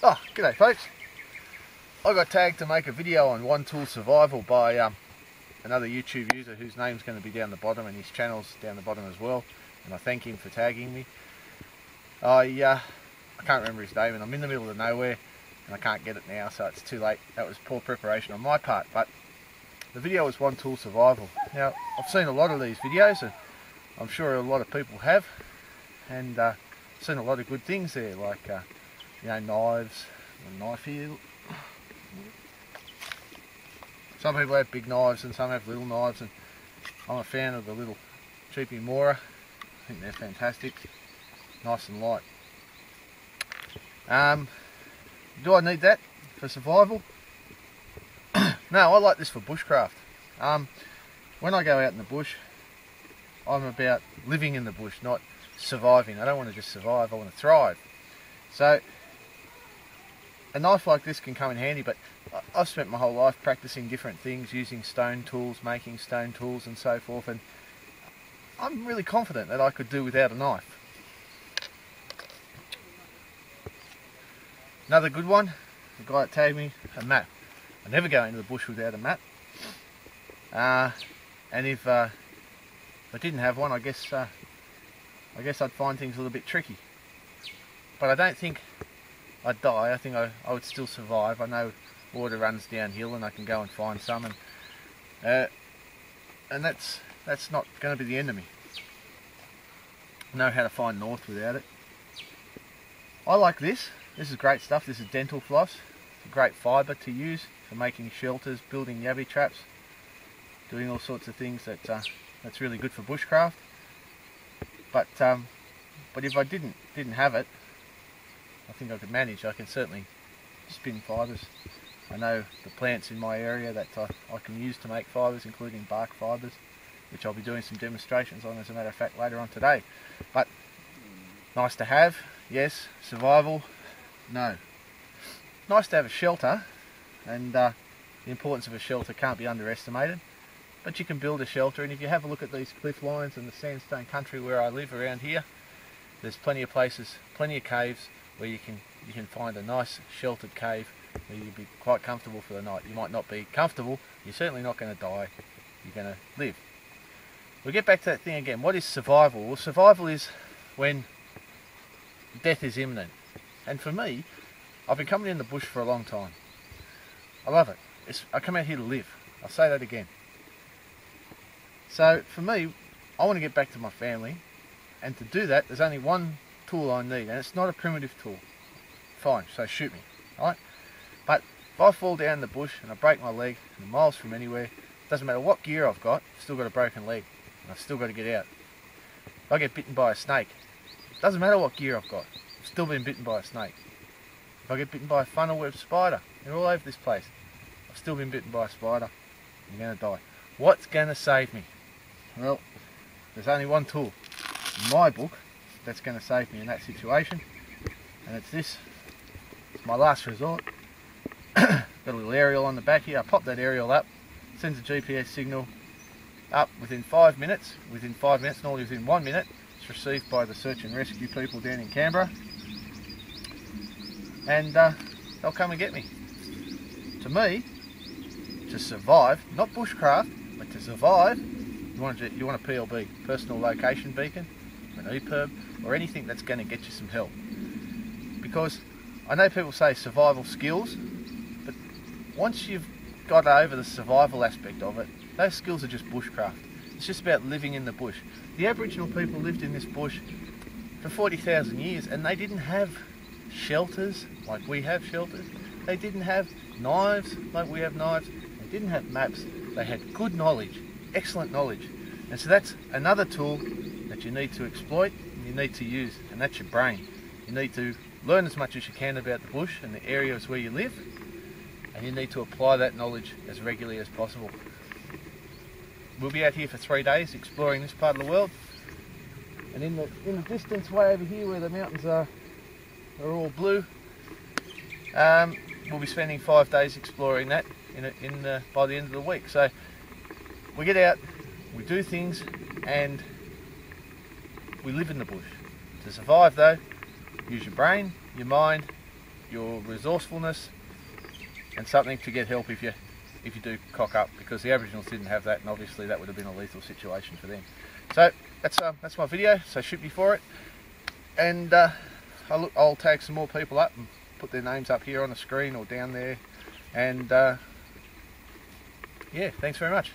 Oh, g'day folks. I got tagged to make a video on one tool survival by another YouTube user whose name's going to be down the bottom, and his channel's down the bottom as well, and I thank him for tagging me. I can't remember his name, and I'm in the middle of nowhere and I can't get it now, so it's too late. That was poor preparation on my part, but the video was one tool survival. Now, I've seen a lot of these videos, and I'm sure a lot of people have, and seen a lot of good things there, like you know, knives, a knife here. Some people have big knives and some have little knives, and I'm a fan of the little cheapy Mora. I think they're fantastic, nice and light. Do I need that for survival? No, I like this for bushcraft. When I go out in the bush, I'm about living in the bush, not surviving. I don't want to just survive, I want to thrive. So a knife like this can come in handy, but I've spent my whole life practicing different things, using stone tools, making stone tools and so forth, and I'm really confident that I could do without a knife. Another good one, the guy that tagged me, a map. I never go into the bush without a map. And if I didn't have one, I guess I'd find things a little bit tricky. But I don't think I'd die. I think I would still survive. I know water runs downhill and I can go and find some, and that's not going to be the end of me. I know how to find north without it. I like this. This is great stuff. This is dental floss. It's a great fibre to use for making shelters, building yabby traps, doing all sorts of things that's really good for bushcraft. But if I didn't have it, I think I could manage. I can certainly spin fibres. I know the plants in my area that I can use to make fibres, including bark fibres, which I'll be doing some demonstrations on, as a matter of fact, later on today. But nice to have, yes. Survival, no. Nice to have a shelter, and the importance of a shelter can't be underestimated. But you can build a shelter, and if you have a look at these cliff lines and the sandstone country where I live around here, there's plenty of places, plenty of caves where you can find a nice sheltered cave where you'll be quite comfortable for the night. You might not be comfortable, you're certainly not going to die, you're going to live. We'll get back to that thing again. What is survival? Well, survival is when death is imminent. And for me, I've been coming in the bush for a long time. I love it. I come out here to live. I'll say that again. So for me, I want to get back to my family, and to do that, there's only one tool I need, and it's not a primitive tool. Fine, so shoot me, alright? But if I fall down in the bush and I break my leg, and I'm miles from anywhere, doesn't matter what gear I've got, I've still got a broken leg, and I've still got to get out. If I get bitten by a snake, doesn't matter what gear I've got, I've still been bitten by a snake. If I get bitten by a funnel web spider, they're all over this place, I've still been bitten by a spider, I'm going to die. What's going to save me? Well, there's only one tool in my book that's going to save me in that situation, and it's this. It's my last resort. Got a little aerial on the back here. I pop that aerial up, sends a GPS signal up within 5 minutes. Within 5 minutes, normally within 1 minute, it's received by the search and rescue people down in Canberra, and they'll come and get me. To me, to survive, not bushcraft, but to survive, you want a PLB, personal location beacon, an EPIRB, or anything that's going to get you some help. Because I know people say survival skills, but once you've got over the survival aspect of it, those skills are just bushcraft. It's just about living in the bush. The Aboriginal people lived in this bush for 40,000 years, and they didn't have shelters like we have shelters. They didn't have knives like we have knives. They didn't have maps. They had good knowledge, excellent knowledge. And so that's another tool that you need to exploit, and you need to use, and that's your brain. You need to learn as much as you can about the bush and the areas where you live, and you need to apply that knowledge as regularly as possible. We'll be out here for 3 days exploring this part of the world, and in the distance way over here where the mountains are all blue, we'll be spending 5 days exploring that by the end of the week. So we get out, we do things, and we live in the bush. To survive though, use your brain, your mind, your resourcefulness, and something to get help if you do cock up, because the Aboriginals didn't have that, and obviously that would have been a lethal situation for them. So that's my video, so shoot me for it, and I'll tag some more people up and put their names up here on the screen or down there, and yeah, thanks very much.